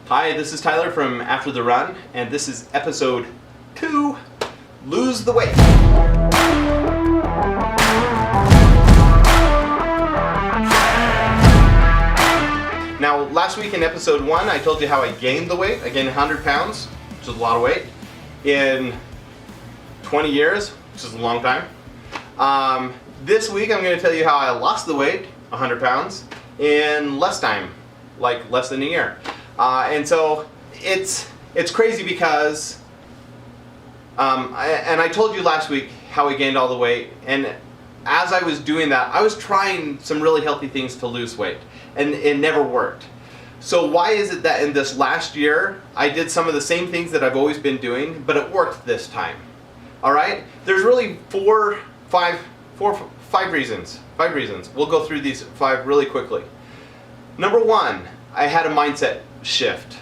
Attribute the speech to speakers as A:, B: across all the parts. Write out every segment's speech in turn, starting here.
A: Hi, this is Tyler from After the Run, and this is episode 2, Lose the Weight. Now, last week in episode 1, I told you how I gained the weight. I gained 100 pounds, which is a lot of weight, in 20 years, which is a long time. This week, I'm going to tell you how I lost the weight, 100 pounds, in less time, like less than a year. And so it's crazy because I told you last week how I gained all the weight, and as I was doing that, I was trying some really healthy things to lose weight, and it never worked. So why is it that in this last year I did some of the same things that I've always been doing, but it worked this time? All right, there's really five reasons. We'll go through these 5 really quickly. Number 1, I had a mindset shift.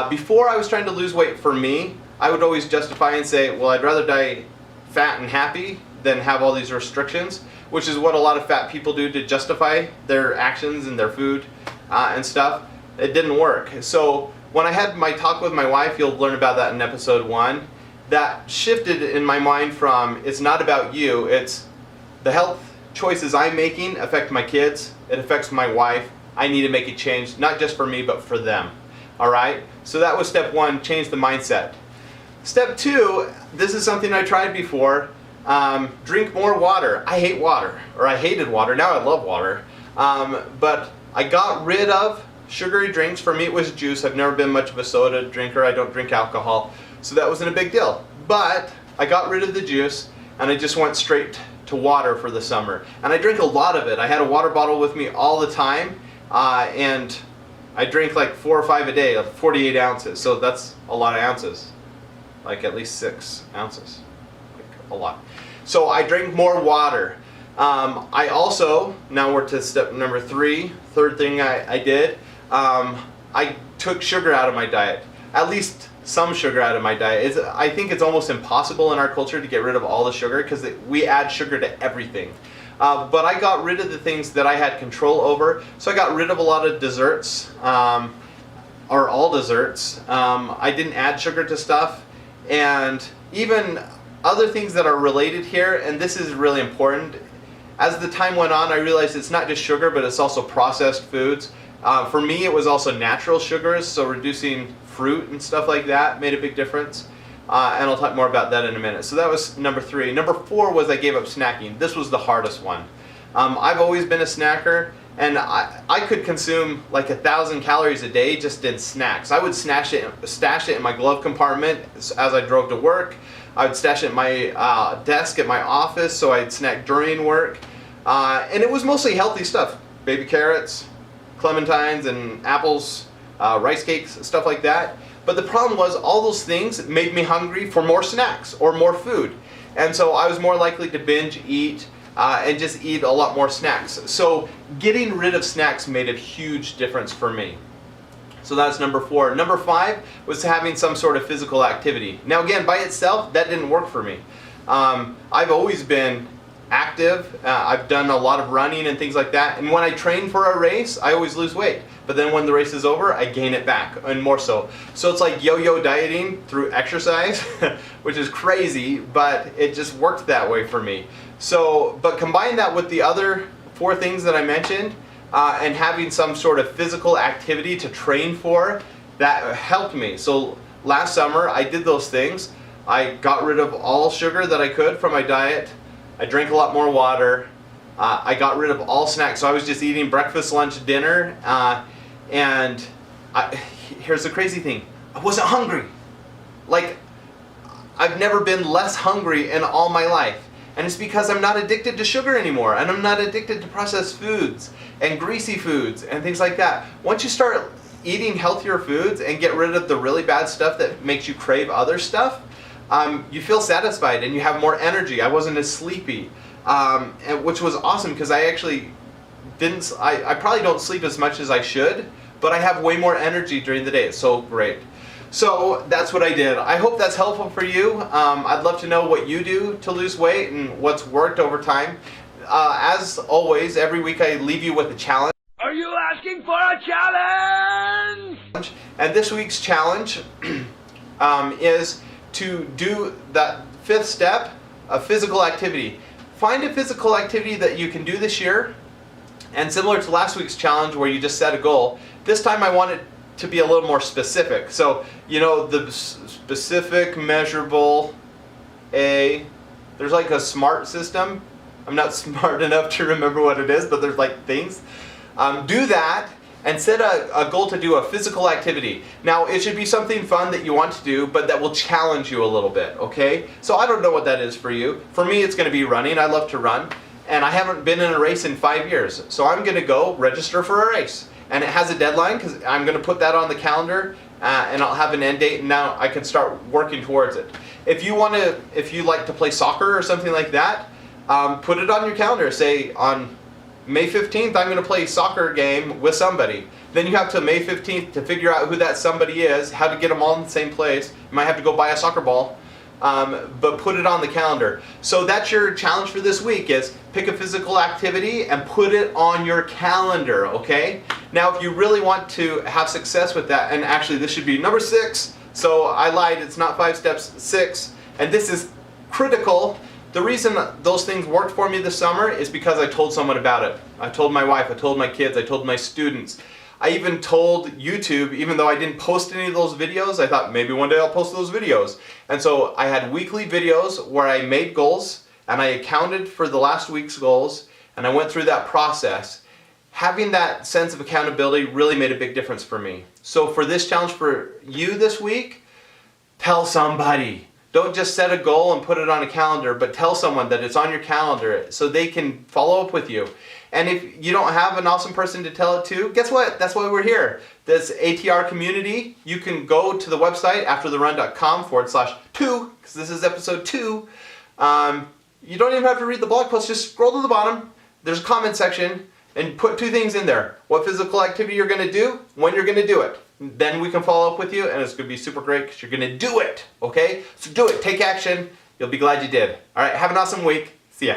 A: Before I was trying to lose weight for me, I would always justify and say, well, I'd rather die fat and happy than have all these restrictions, which is what a lot of fat people do to justify their actions and their food and stuff. It didn't work. So when I had my talk with my wife, you'll learn about that in episode 1, that shifted in my mind from it's not about you, it's the health choices I'm making affect my kids, it affects my wife. I need to make a change, not just for me, but for them. All right? So that was step 1, change the mindset. Step 2, this is something I tried before, drink more water. I hate water, or I hated water. Now I love water. But I got rid of sugary drinks. For me, it was juice. I've never been much of a soda drinker. I don't drink alcohol. So that wasn't a big deal. But I got rid of the juice, and I just went straight to water for the summer. And I drink a lot of it. I had a water bottle with me all the time. And I drink like 4 or 5 a day, 48 ounces. So that's a lot of ounces, like at least 6 ounces, like a lot. So I drink more water. I also, now we're to step number 3, third thing I did, I took sugar out of my diet, at least some sugar out of my diet. I think it's almost impossible in our culture to get rid of all the sugar because we add sugar to everything. But I got rid of the things that I had control over. So I got rid of a lot of desserts, or all desserts. I didn't add sugar to stuff. And even other things that are related here, and this is really important. As the time went on, I realized it's not just sugar, but it's also processed foods. For me, it was also natural sugars, so reducing fruit and stuff like that made a big difference. And I'll talk more about that in a minute. So that was number 3. Number 4 was I gave up snacking. This was the hardest one. I've always been a snacker, and I could consume like 1,000 calories a day just in snacks. I would stash it in my glove compartment as I drove to work. I would stash it in my desk at my office, so I'd snack during work. And it was mostly healthy stuff. Baby carrots, clementines and apples, rice cakes, stuff like that. But the problem was all those things made me hungry for more snacks or more food. And so I was more likely to binge eat and just eat a lot more snacks. So getting rid of snacks made a huge difference for me. So that's number 4. Number 5 was having some sort of physical activity. Now again, by itself, that didn't work for me. I've always been active. I've done a lot of running and things like that. And when I train for a race, I always lose weight. But then when the race is over, I gain it back, and more so. So it's like yo-yo dieting through exercise, which is crazy, but it just worked that way for me. So, but combine that with the other 4 things that I mentioned, and having some sort of physical activity to train for, that helped me. So last summer, I did those things. I got rid of all sugar that I could from my diet. I drank a lot more water. I got rid of all snacks. So I was just eating breakfast, lunch, dinner. And here's the crazy thing. I wasn't hungry. Like, I've never been less hungry in all my life. And it's because I'm not addicted to sugar anymore. And I'm not addicted to processed foods and greasy foods and things like that. Once you start eating healthier foods and get rid of the really bad stuff that makes you crave other stuff, you feel satisfied and you have more energy. I wasn't as sleepy, which was awesome because I actually I probably don't sleep as much as I should, but I have way more energy during the day. It's so great. So that's what I did. I hope that's helpful for you. I'd love to know what you do to lose weight and what's worked over time. As always, every week I leave you with a challenge.
B: Are you asking for a challenge?
A: And this week's challenge is to do that 5th step, a physical activity. Find a physical activity that you can do this year, and similar to last week's challenge where you just set a goal, this time I want it to be a little more specific. So, you know, the specific, measurable, there's like a SMART system. I'm not smart enough to remember what it is, but there's like things. Do that and set a goal to do a physical activity. Now, it should be something fun that you want to do, but that will challenge you a little bit, okay? So I don't know what that is for you. For me, it's gonna be running. I love to run, and I haven't been in a race in 5 years. So I'm gonna go register for a race. And it has a deadline, because I'm gonna put that on the calendar, and I'll have an end date, and now I can start working towards it. If you like to play soccer or something like that, put it on your calendar. Say on May 15th, I'm going to play a soccer game with somebody. Then you have till May 15th to figure out who that somebody is, how to get them all in the same place. You might have to go buy a soccer ball, but put it on the calendar. So that's your challenge for this week, is pick a physical activity and put it on your calendar, okay? Now, if you really want to have success with that, and actually this should be number 6, so I lied, it's not 5 steps, 6, and this is critical. The reason those things worked for me this summer is because I told someone about it. I told my wife, I told my kids, I told my students. I even told YouTube, even though I didn't post any of those videos, I thought maybe one day I'll post those videos. And so I had weekly videos where I made goals and I accounted for the last week's goals, and I went through that process. Having that sense of accountability really made a big difference for me. So for this challenge for you this week, tell somebody. Don't just set a goal and put it on a calendar, but tell someone that it's on your calendar so they can follow up with you. And if you don't have an awesome person to tell it to, guess what? That's why we're here. This ATR community, you can go to the website, aftertherun.com/2, because this is episode 2. You don't even have to read the blog post, just scroll to the bottom. There's a comment section, and put 2 things in there. What physical activity you're going to do, when you're going to do it. Then we can follow up with you, and it's going to be super great because you're going to do it, okay? So do it. Take action. You'll be glad you did. All right, have an awesome week. See ya.